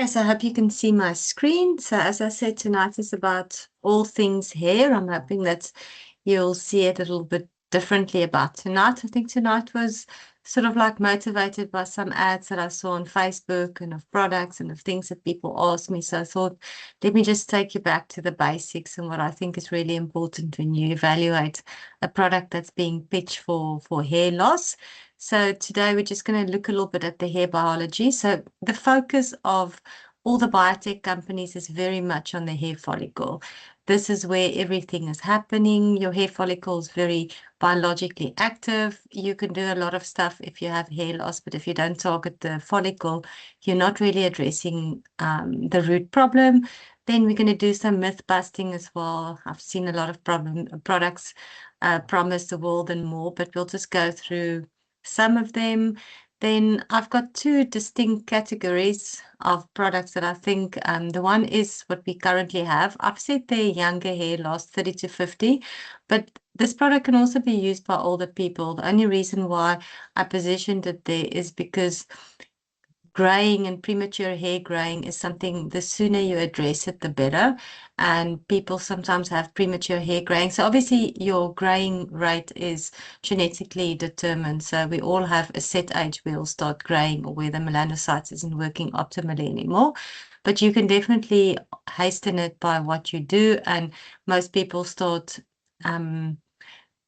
so I hope you can see my screen. So as I said, tonight is about all things hair. I'm hoping that you'll see it a little bit differently about tonight. I think tonight was sort of like motivated by some ads that I saw on Facebook and of products and of things that people asked me. So I thought, let me just take you back to the basics and what I think is really important when you evaluate a product that's being pitched for hair loss. So today we're just going to look a little bit at the hair biology. So the focus of all the biotech companies is very much on the hair follicle. This is where everything is happening. Your hair follicle is very biologically active. You can do a lot of stuff if you have hair loss, but if you don't target the follicle, you're not really addressing the root problem. Then we're going to do some myth busting as well. I've seen a lot of products promise the world and more, but we'll just go through some of them. Then I've got two distinct categories of products that I think the one is what we currently have. I've said they're younger hair loss, 30 to 50, but this product can also be used by older people. The only reason why I positioned it there is because graying and premature hair graying is something, the sooner you address it, the better. And people sometimes have premature hair graying. So obviously your graying rate is genetically determined. So we all have a set age where we'll start graying or where the melanocytes isn't working optimally anymore. But you can definitely hasten it by what you do. And most people start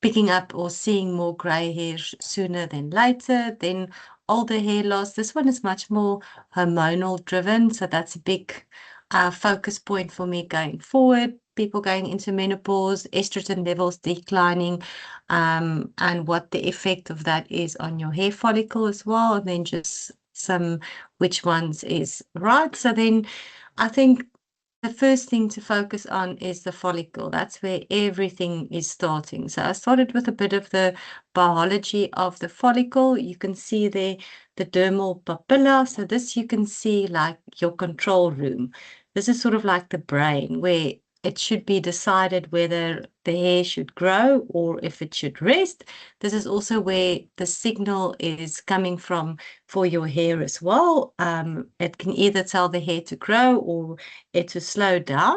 picking up or seeing more gray hair sooner than later. Then older hair loss. This one is much more hormonal driven. So that's a big focus point for me going forward. People going into menopause, estrogen levels declining, and what the effect of that is on your hair follicle as well. And then just some which ones is right. So then I think the first thing to focus on is the follicle. That's where everything is starting. So I started with a bit of the biology of the follicle. You can see there the dermal papilla. So this you can see like your control room. This is sort of like the brain where it should be decided whether the hair should grow or if it should rest. This is also where the signal is coming from for your hair as well. It can either tell the hair to grow or it to slow down.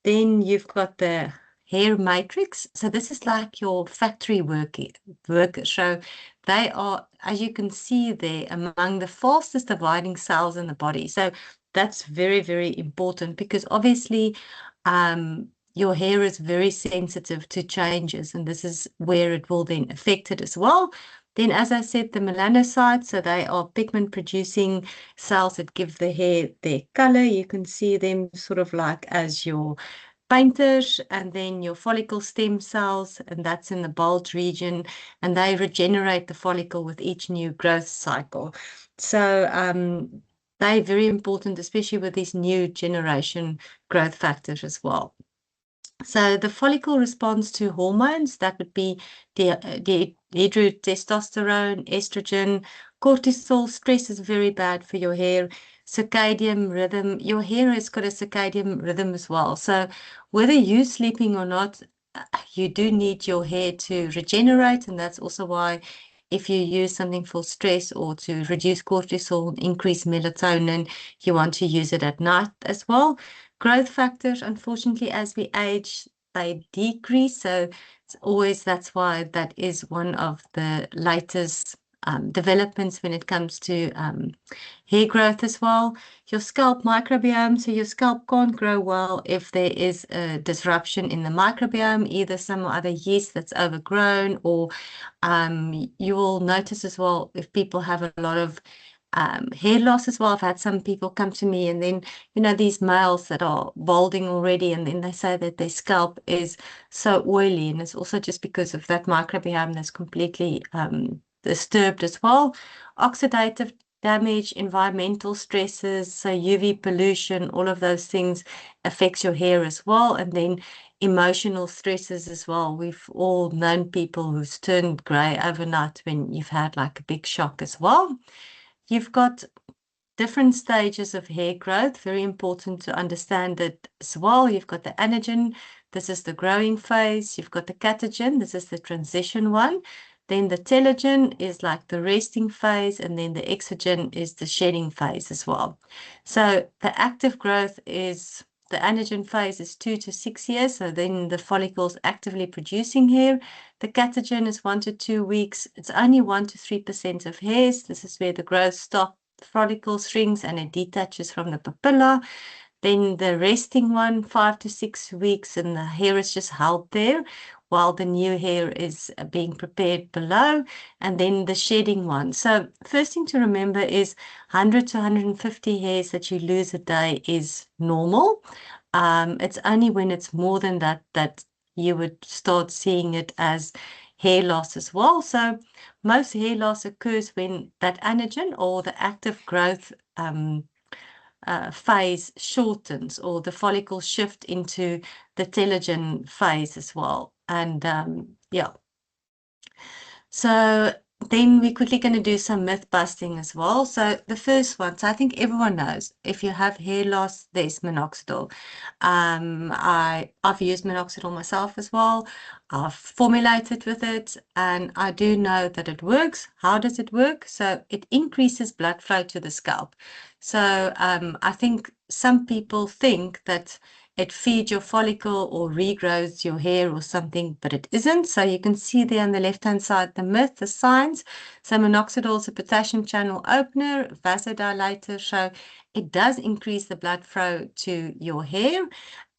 Then you've got the hair matrix. So this is like your factory workers. So they are, as you can see there, among the fastest dividing cells in the body. So that's very, very important because obviously your hair is very sensitive to changes, and this is where it will then affect it as well. Then, as I said, the melanocytes, so they are pigment-producing cells that give the hair their color. You can see them sort of like as your painters, and then your follicle stem cells, and that's in the bulge region, and they regenerate the follicle with each new growth cycle. So they're very important, especially with these new generation growth factors as well. So the follicle responds to hormones. That would be the testosterone, estrogen, cortisol. Stress is very bad for your hair. Circadian rhythm. Your hair has got a circadian rhythm as well. So whether you're sleeping or not, you do need your hair to regenerate, and that's also why if you use something for stress or to reduce cortisol, increase melatonin, you want to use it at night as well. Growth factors, unfortunately, as we age, they decrease. So it's always, that's why that is one of the latest developments when it comes to hair growth as well. Your scalp microbiome, so your scalp can't grow well if there is a disruption in the microbiome, either some other yeast that's overgrown, or you will notice as well if people have a lot of hair loss as well. I've had some people come to me and then, these males that are balding already, and then they say that their scalp is so oily, and it's also just because of that microbiome that's completely disturbed as well. Oxidative damage, environmental stresses, so UV pollution, all of those things affects your hair as well. And then emotional stresses as well. We've all known people who's turned gray overnight when you've had like a big shock as well. You've got different stages of hair growth. Very important to understand that as well. You've got the anagen. This is the growing phase. You've got the catagen. This is the transition one. Then the telogen is like the resting phase, and then the exogen is the shedding phase as well. So the active growth is the anagen phase is 2 to 6 years. So then the follicle's actively producing hair. The catagen is 1 to 2 weeks. It's only 1 to 3% of hairs. This is where the growth stops, the follicle shrinks, and it detaches from the papilla. Then the resting one, 5 to 6 weeks, and the hair is just held there while the new hair is being prepared below, and then the shedding one. So first thing to remember is 100 to 150 hairs that you lose a day is normal. It's only when it's more than that that you would start seeing it as hair loss as well. So most hair loss occurs when that anagen or the active growth phase shortens, or the follicle shift into the telogen phase as well. And yeah, so then we're quickly going to do some myth busting as well. So the first one, so I think everyone knows, if you have hair loss, there's minoxidil. I've used minoxidil myself as well. I've formulated with it, and I do know that it works. How does it work? So it increases blood flow to the scalp. So I think some people think that it feeds your follicle or regrows your hair or something, but it isn't. So you can see there on the left-hand side, the myth, the science. So minoxidil is a potassium channel opener, vasodilator. So it does increase the blood flow to your hair,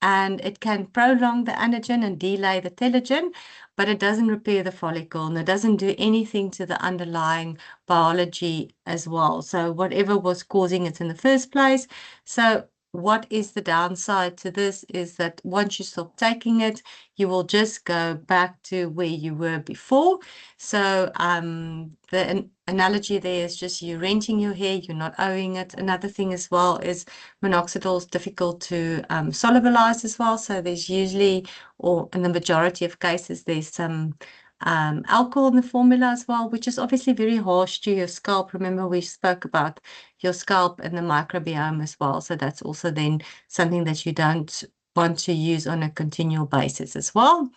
and it can prolong the anagen and delay the telogen, but it doesn't repair the follicle, and it doesn't do anything to the underlying biology as well. So whatever was causing it in the first place. So what is the downside to this is that once you stop taking it, you will just go back to where you were before. So the analogy there is just you renting your hair, you're not owing it. Another thing as well is minoxidil is difficult to solubilize as well. So there's usually, or in the majority of cases, there's some alcohol in the formula as well, which is obviously very harsh to your scalp. Remember, we spoke about your scalp and the microbiome as well. So that's also then something that you don't want to use on a continual basis as well.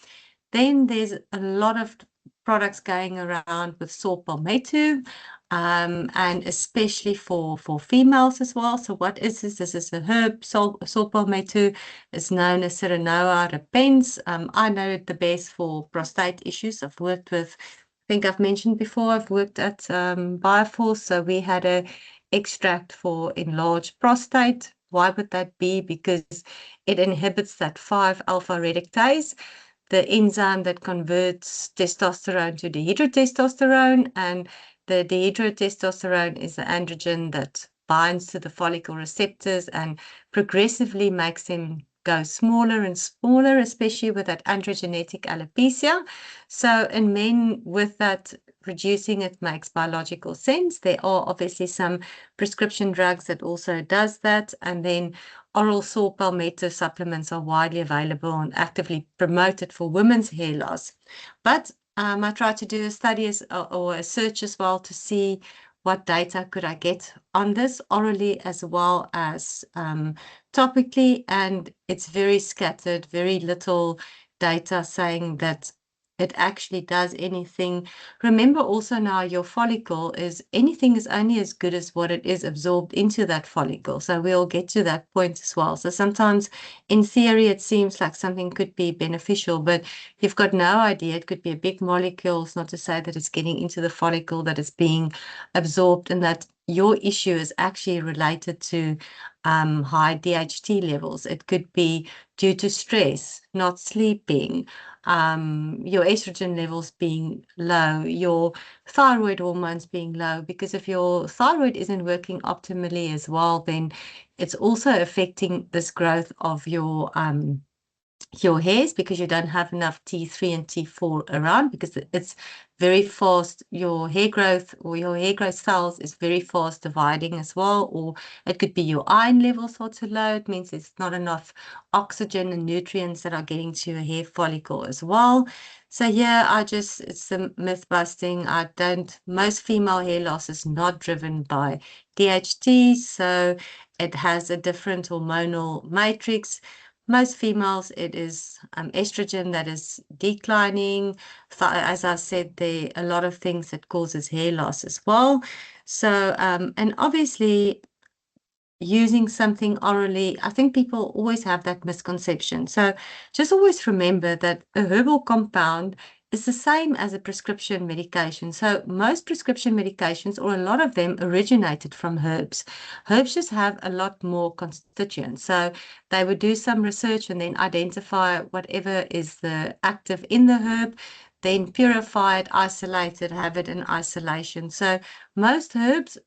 Then there's a lot of products going around with saw palmetto, and especially for females as well. So what is this? This is a herb. Saw palmetto is known as Serenoa repens. I know it the best for prostate issues. I've worked with, I think I've mentioned before, I've worked at Bioforce. So we had a extract for enlarged prostate. Why would that be? Because it inhibits that 5-alpha reductase, the enzyme that converts testosterone to dehydrotestosterone, and the dehydrotestosterone is the androgen that binds to the follicle receptors and progressively makes them go smaller and smaller, especially with that androgenetic alopecia. So in men with that, reducing it makes biological sense. There are obviously some prescription drugs that also does that, and then oral saw palmetto supplements are widely available and actively promoted for women's hair loss. But I tried to do a study or a search as well to see what data could I get on this orally as well as topically, and it's very scattered, very little data saying that it actually does anything. Remember also now your follicle is, anything is only as good as what it is absorbed into that follicle. So we'll get to that point as well. So sometimes in theory, it seems like something could be beneficial, but you've got no idea. It could be a big molecule. It's not to say that it's getting into the follicle, that it's being absorbed, and that your issue is actually related to high DHT levels. It could be due to stress, not sleeping, your estrogen levels being low, your thyroid hormones being low, because if your thyroid isn't working optimally as well, then it's also affecting this growth of your hairs, because you don't have enough T3 and T4 around, because it's very fast. Your hair growth or your hair growth cells is very fast dividing as well, or it could be your iron levels are too low. It means there's not enough oxygen and nutrients that are getting to your hair follicle as well. So yeah, it's a myth busting. Most female hair loss is not driven by DHT, so it has a different hormonal matrix. most females, it is estrogen that is declining. As I said, there are a lot of things that causes hair loss as well. So, and obviously, using something orally, I think people always have that misconception. So just always remember that a herbal compound is the same as a prescription medication. So most prescription medications, or a lot of them, originated from herbs. Herbs just have a lot more constituents. So they would do some research and then identify whatever is the active in the herb, then purify it, isolate it, have it in isolation. So most herbs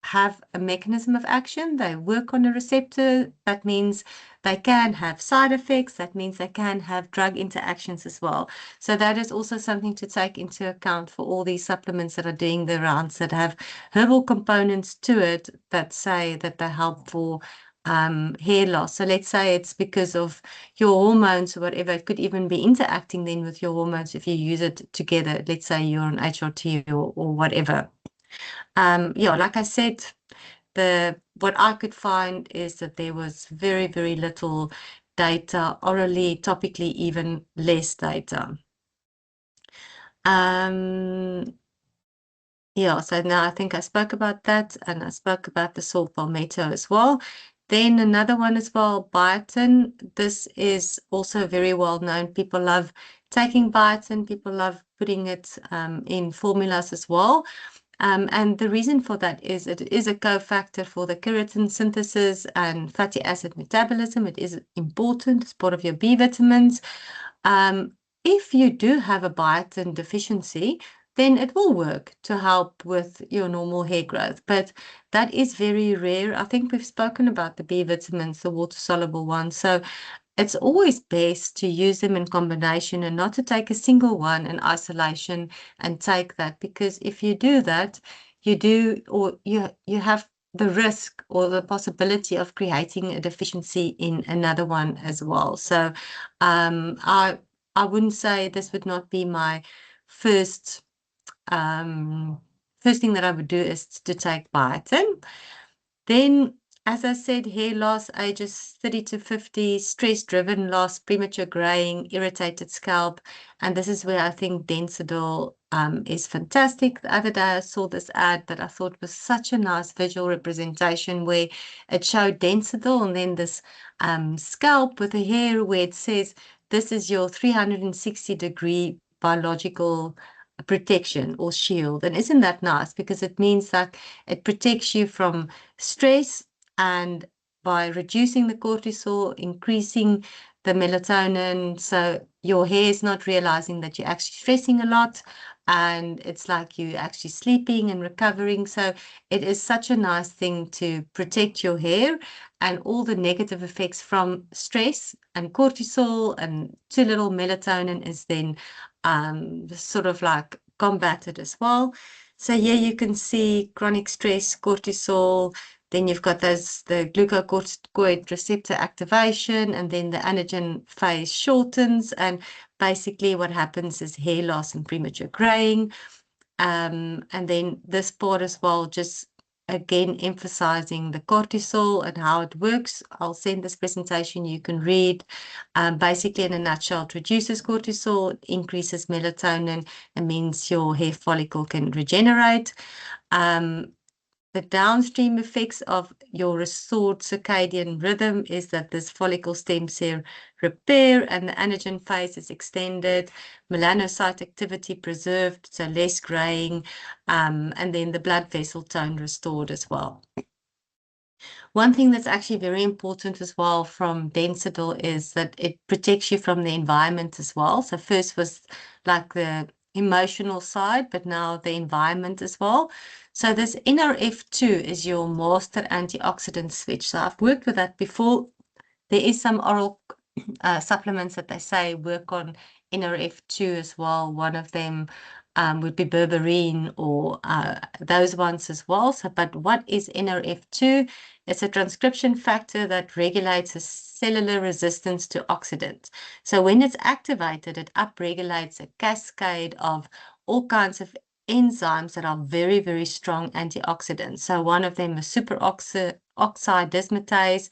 have a mechanism of action. They work on a receptor. That means they can have side effects. That means they can have drug interactions as well. So that is also something to take into account for all these supplements that are doing the rounds that have herbal components to it that say that they help for hair loss. So let's say it's because of your hormones or whatever. It could even be interacting then with your hormones if you use it together. Let's say you're on HRT or whatever. Yeah, like I said, what I could find is that there was very, very little data orally, topically, even less data. Yeah, so now I think I spoke about that, and I spoke about the saw palmetto as well. Then another one as well, biotin. This is also very well known. People love taking biotin. People love putting it in formulas as well. And the reason for that is it is a cofactor for the keratin synthesis and fatty acid metabolism. It is important. It's part of your B vitamins. If you do have a biotin deficiency, then it will work to help with your normal hair growth. But that is very rare. I think we've spoken about the B vitamins, the water-soluble ones. So it's always best to use them in combination and not to take a single one in isolation and take that, because if you do that, you have the risk or the possibility of creating a deficiency in another one as well. So I wouldn't say this would not be my first first thing that I would do is to take biotin. Then, as I said, hair loss, ages 30 to 50, stress-driven loss, premature graying, irritated scalp. And this is where I think Densidol is fantastic. The other day I saw this ad that I thought was such a nice visual representation where it showed Densidol and then this scalp with the hair where it says, this is your 360-degree biological protection or shield. And isn't that nice? Because it means that it protects you from stress, and by reducing the cortisol, increasing the melatonin, so your hair is not realizing that you're actually stressing a lot, and it's like you actually sleeping and recovering. So it is such a nice thing to protect your hair and all the negative effects from stress and cortisol, and too little melatonin is then sort of like combated as well. So here you can see chronic stress, cortisol, then you've got the glucocorticoid receptor activation, and then the anagen phase shortens, and basically what happens is hair loss and premature graying. And then this part as well, just again emphasizing the cortisol and how it works. I'll send this presentation, you can read. Basically, in a nutshell, it reduces cortisol, increases melatonin, and means your hair follicle can regenerate. The downstream effects of your restored circadian rhythm is that this follicle stem cell repair and the anagen phase is extended, melanocyte activity preserved, so less graying, and then the blood vessel tone restored as well. One thing that's actually very important as well from Densidol is that it protects you from the environment as well. So first was like the emotional side, but now the environment as well. So this NRF2 is your master antioxidant switch. So I've worked with that before. There is some oral supplements that they say work on NRF2 as well. One of them would be berberine or those ones as well. So, but what is NRF2? It's a transcription factor that regulates a cellular resistance to oxidants. So when it's activated, it upregulates a cascade of all kinds of enzymes that are very, very strong antioxidants. So one of them is superoxide dismutase,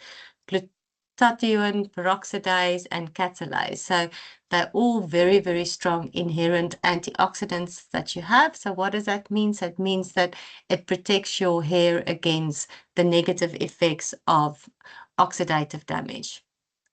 toluene, peroxidase, and catalase. So they're all very, very strong inherent antioxidants that you have. So what does that mean? So it means that it protects your hair against the negative effects of oxidative damage.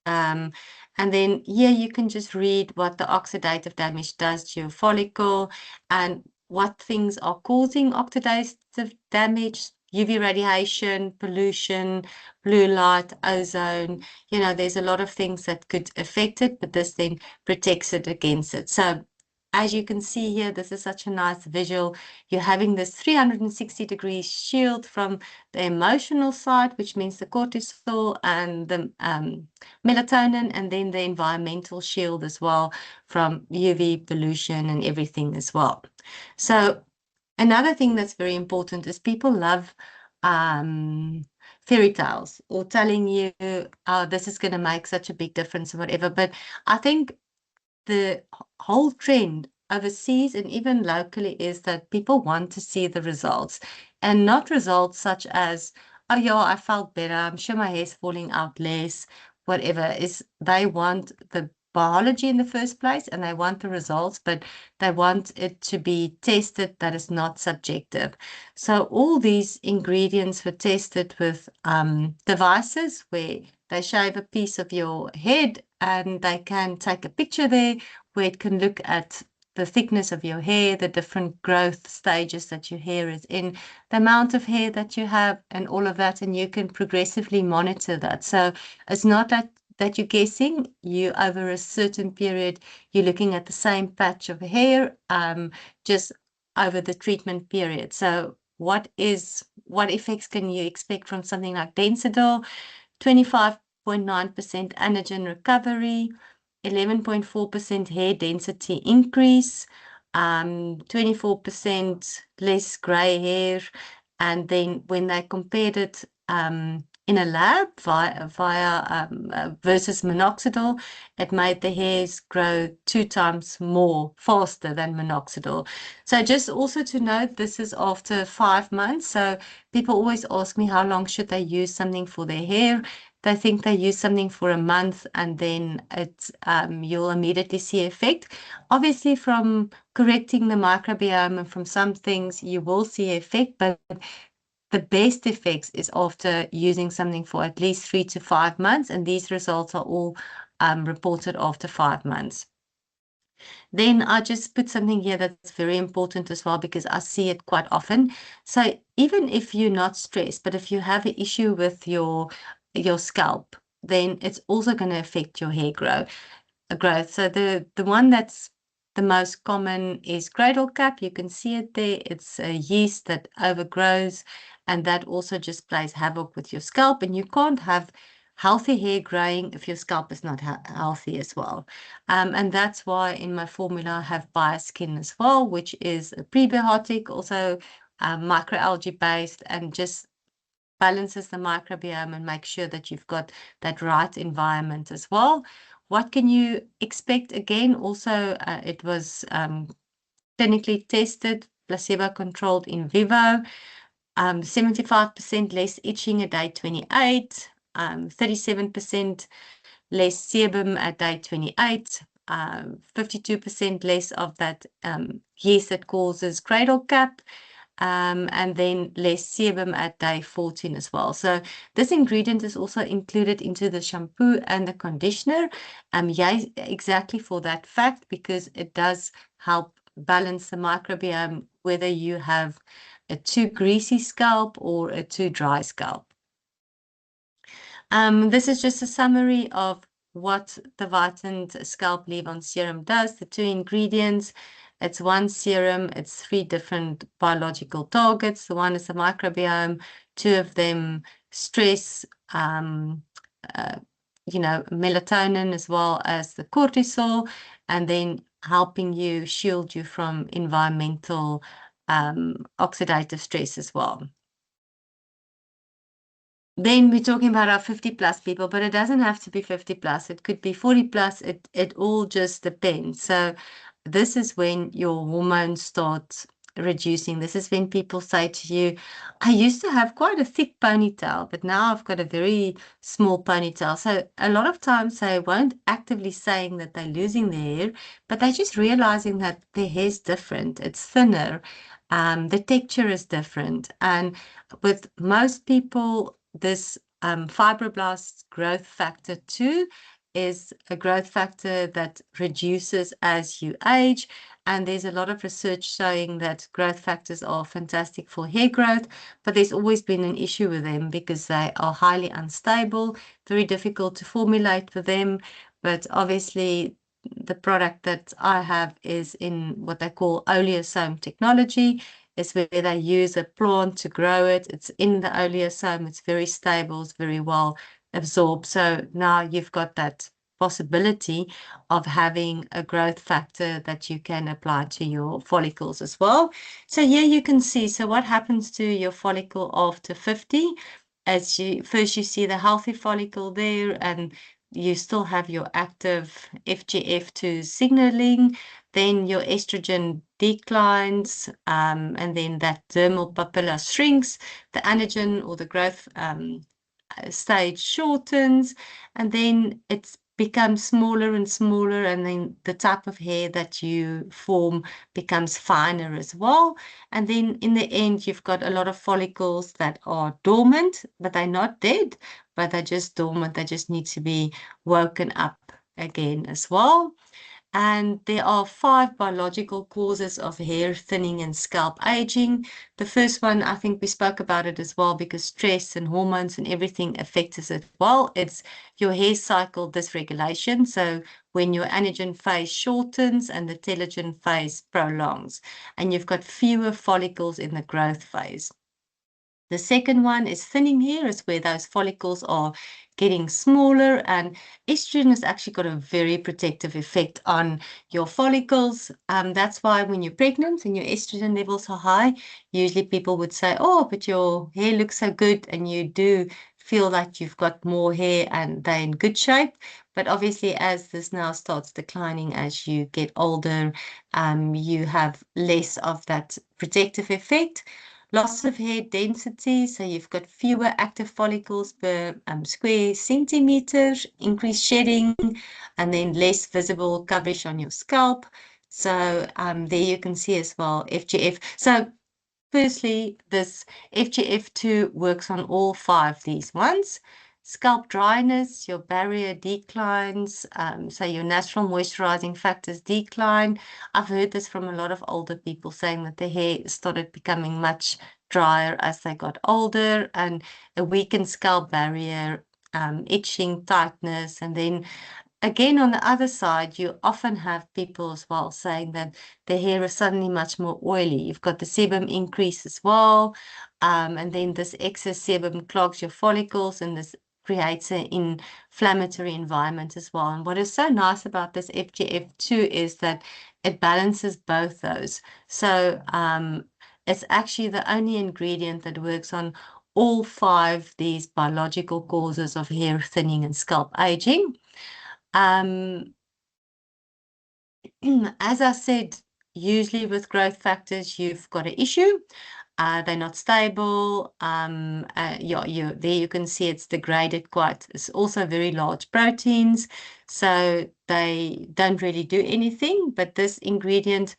And then here you can just read what the oxidative damage does to your follicle and what things are causing oxidative damage. UV radiation, pollution, blue light, ozone. There's a lot of things that could affect it, but this then protects it against it. So as you can see here, this is such a nice visual. You're having this 360-degree shield from the emotional side, which means the cortisol and the melatonin, and then the environmental shield as well from UV pollution and everything as well. So another thing that's very important is people love fairy tales or telling you, oh, this is going to make such a big difference or whatever. But I think the whole trend overseas and even locally is that people want to see the results, and not results such as, oh yeah, I felt better, I'm sure my hair's falling out less, whatever. Is they want the biology in the first place and they want the results, but they want it to be tested that is not subjective. So all these ingredients were tested with devices where they shave a piece of your head and they can take a picture there where it can look at the thickness of your hair, the different growth stages that your hair is in, the amount of hair that you have, and all of that, and you can progressively monitor that. So it's not that you're guessing. You, over a certain period, you're looking at the same patch of hair, just over the treatment period. So what effects can you expect from something like Densidol? 25.9% anagen recovery, 11.4% hair density increase, 24% less gray hair. And then when they compared it in a lab versus minoxidil, it made the hairs grow 2 times more faster than minoxidil. So just also to note, this is after 5 months. So people always ask me how long should they use something for their hair. They think they use something for a month and then you'll immediately see effect. Obviously, from correcting the microbiome and from some things, you will see effect, but the best effects is after using something for at least 3 to 5 months, and these results are all reported after 5 months. Then I just put something here that's very important as well because I see it quite often. So even if you're not stressed, but if you have an issue with your scalp, then it's also going to affect your hair growth. So the one that's the most common is cradle cap. You can see it there. It's a yeast that overgrows, and that also just plays havoc with your scalp, and you can't have healthy hair growing if your scalp is not healthy as well. And that's why in my formula I have BioSkin as well, which is a prebiotic, also microalgae based, and just balances the microbiome and makes sure that you've got that right environment as well. What can you expect? Again, also it was clinically tested, placebo-controlled in vivo, 75% less itching at day 28, 37% less sebum at day 28, 52% less of that yeast that causes cradle cap, and then less sebum at day 14 as well. So this ingredient is also included into the shampoo and the conditioner, exactly for that fact, because it does help balance the microbiome, whether you have a too greasy scalp or a too dry scalp. This is just a summary of what the Whitened Scalp Leave-On Serum does, the 2 ingredients. It's one serum, it's 3 different biological targets. The one is the microbiome, 2 of them stress, melatonin as well as the cortisol, and then helping you shield you from environmental oxidative stress as well. Then we're talking about our 50 plus people, but it doesn't have to be 50 plus. It could be 40 plus. It all just depends. So this is when your hormones start reducing. This is when people say to you, I used to have quite a thick ponytail, but now I've got a very small ponytail. So a lot of times they won't actively saying that they're losing their hair, but they're just realizing that their hair's different. It's thinner. The texture is different. And with most people, this fibroblast growth factor 2 is a growth factor that reduces as you age. And there's a lot of research showing that growth factors are fantastic for hair growth, but there's always been an issue with them because they are highly unstable, very difficult to formulate for them. But obviously, the product that I have is in what they call oleosome technology. It's where they use a plant to grow it. It's in the oleosome. It's very stable. It's very well absorbed. So now you've got that possibility of having a growth factor that you can apply to your follicles as well. So here you can see, so what happens to your follicle after 50? As you first you see the healthy follicle there, and you still have your active FGF2 signaling, then your estrogen declines, and then that dermal papilla shrinks, the anagen or the growth stage shortens, and then it becomes smaller and smaller, and then the type of hair that you form becomes finer as well. And then in the end, you've got a lot of follicles that are dormant, but they're not dead, but they're just dormant. They just need to be woken up again as well. And there are 5 biological causes of hair thinning and scalp aging. The first one, I think we spoke about it as well, because stress and hormones and everything affects us as well. It's your hair cycle dysregulation. So when your anagen phase shortens and the telogen phase prolongs, and you've got fewer follicles in the growth phase. The second one is thinning hair, is where those follicles are getting smaller, and estrogen has actually got a very protective effect on your follicles. That's why when you're pregnant and your estrogen levels are high, usually people would say, oh, but your hair looks so good, and you do feel like you've got more hair and they're in good shape. But obviously, as this now starts declining as you get older, you have less of that protective effect. Loss of hair density, so you've got fewer active follicles per square centimeter, increased shedding, and then less visible coverage on your scalp. So there you can see as well FGF. So firstly, this FGF2 works on all 5 these ones. Scalp dryness, your barrier declines, so your natural moisturizing factors decline. I've heard this from a lot of older people saying that their hair started becoming much drier as they got older, and a weakened scalp barrier, itching, tightness, and then again, on the other side, you often have people as well saying that the hair is suddenly much more oily. You've got the sebum increase as well, and then this excess sebum clogs your follicles, and this creates an inflammatory environment as well. And what is so nice about this FGF2 is that it balances both those. So it's actually the only ingredient that works on all 5 these biological causes of hair thinning and scalp aging. As I said, usually with growth factors, you've got an issue. They're not stable. There you can see it's degraded quite. It's also very large proteins, so they don't really do anything. But this ingredient,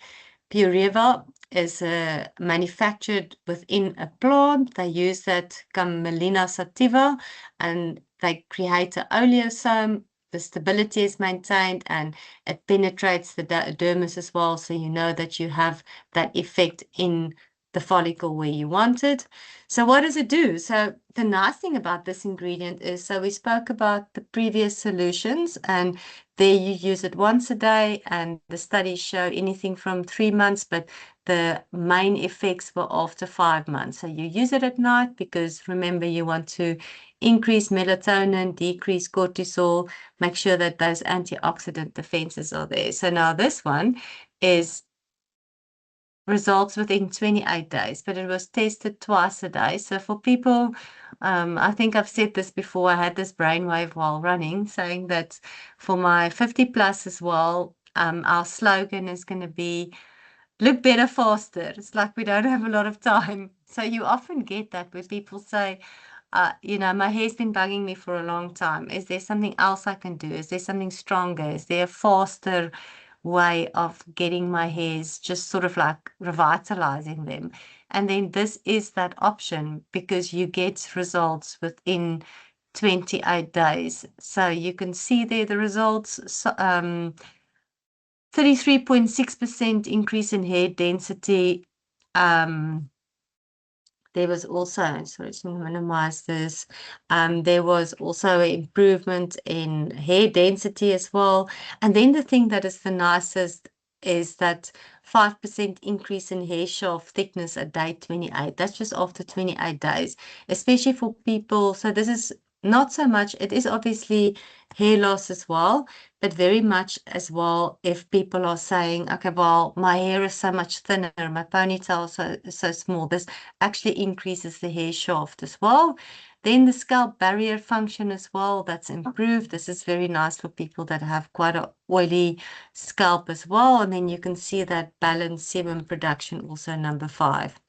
Pureva, is manufactured within a plant. They use that Camelina sativa, and they create an oleosome. The stability is maintained, and it penetrates the dermis as well, so you know that you have that effect in the follicle where you want it. So what does it do? So the nice thing about this ingredient is, so we spoke about the previous solutions, and there you use it once a day, and the studies show anything from 3 months, but the main effects were after 5 months. So you use it at night because remember, you want to increase melatonin, decrease cortisol, make sure that those antioxidant defenses are there. So now this one is results within 28 days, but it was tested twice a day. So for people, I think I've said this before, I had this brainwave while running saying that for my 50 plus as well, our slogan is going to be look better faster. It's like we don't have a lot of time. So you often get that where people say, my hair's been bugging me for a long time. Is there something else I can do? Is there something stronger? Is there a faster way of getting my hairs just sort of like revitalizing them? And then this is that option because you get results within 28 days. So you can see there the results. So, 33.6% increase in hair density. There was also, sorry to minimize this, there was also an improvement in hair density as well. And then the thing that is the nicest is that 5% increase in hair shaft thickness at day 28. That's just after 28 days, especially for people. So this is not so much, it is obviously hair loss as well, but very much as well if people are saying, okay, well, my hair is so much thinner, my ponytail is so small. This actually increases the hair shaft as well. Then the scalp barrier function as well, that's improved. This is very nice for people that have quite an oily scalp as well. And then you can see that balanced sebum production also number 5.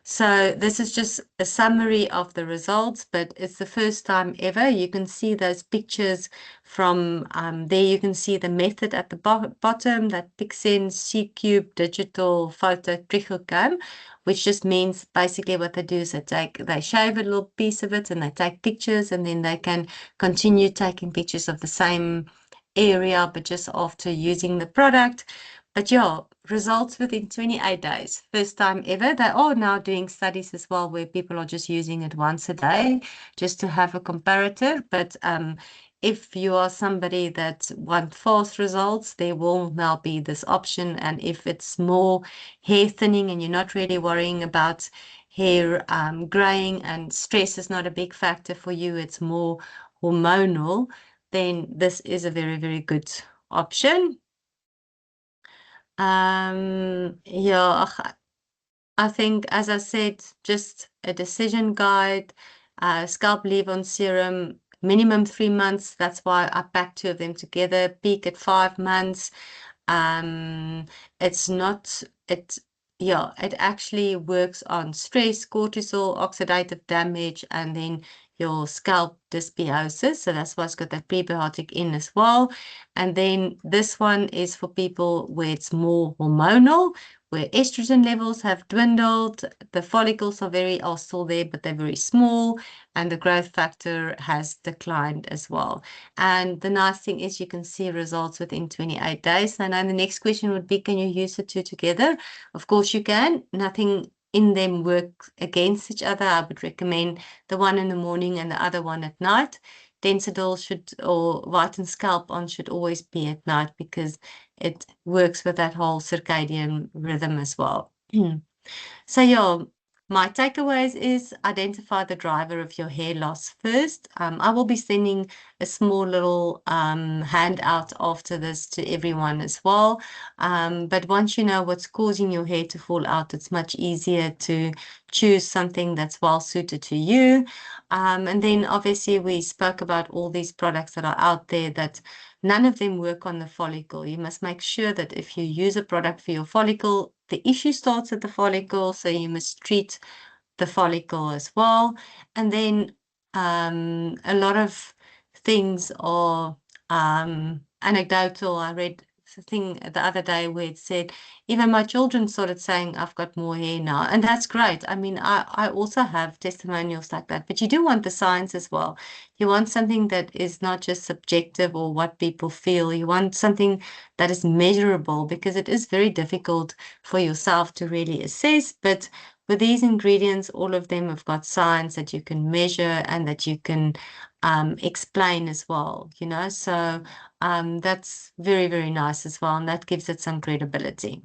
So this is just a summary of the results, but it's the first time ever. You can see those pictures from there. You can see the method at the bottom, that Pixen C-Cube digital photo trichocomb, which just means basically what they do is they shave a little piece of it and they take pictures, and then they can continue taking pictures of the same area, but just after using the product. But yeah, results within 28 days. First time ever. They are now doing studies as well where people are just using it once a day just to have a comparator. But if you are somebody that wants fast results, there will now be this option. And if it's more hair thinning and you're not really worrying about hair graying and stress is not a big factor for you, it's more hormonal, then this is a very, very good option. Yeah, I think, as I said, just a decision guide, scalp leave-on serum, minimum 3 months. That's why I packed 2 of them together. Peak at 5 months. It's not it. Yeah, it actually works on stress, cortisol, oxidative damage, and then your scalp dysbiosis. So that's why it's got that prebiotic in as well. And then this one is for people where it's more hormonal, where estrogen levels have dwindled, the follicles are still there, but they're very small, and the growth factor has declined as well. And the nice thing is you can see results within 28 days. And then the next question would be, can you use the 2 together? Of course you can. Nothing in them works against each other. I would recommend the one in the morning and the other one at night. Densidol or Whiten Scalp On should always be at night because it works with that whole circadian rhythm as well. So yeah, my takeaways is identify the driver of your hair loss first. I will be sending a small little handout after this to everyone as well. But once you know what's causing your hair to fall out, it's much easier to choose something that's well suited to you. And then obviously we spoke about all these products that are out there that none of them work on the follicle. You must make sure that if you use a product for your follicle, the issue starts at the follicle, so you must treat the follicle as well. And then a lot of things are anecdotal. I read a thing the other day where it said, even my children started saying, I've got more hair now. And that's great. I mean, I also have testimonials like that, but you do want the science as well. You want something that is not just subjective or what people feel. You want something that is measurable because it is very difficult for yourself to really assess. But with these ingredients, all of them have got science that you can measure and that you can explain as well, So that's very, very nice as well. And that gives it some credibility.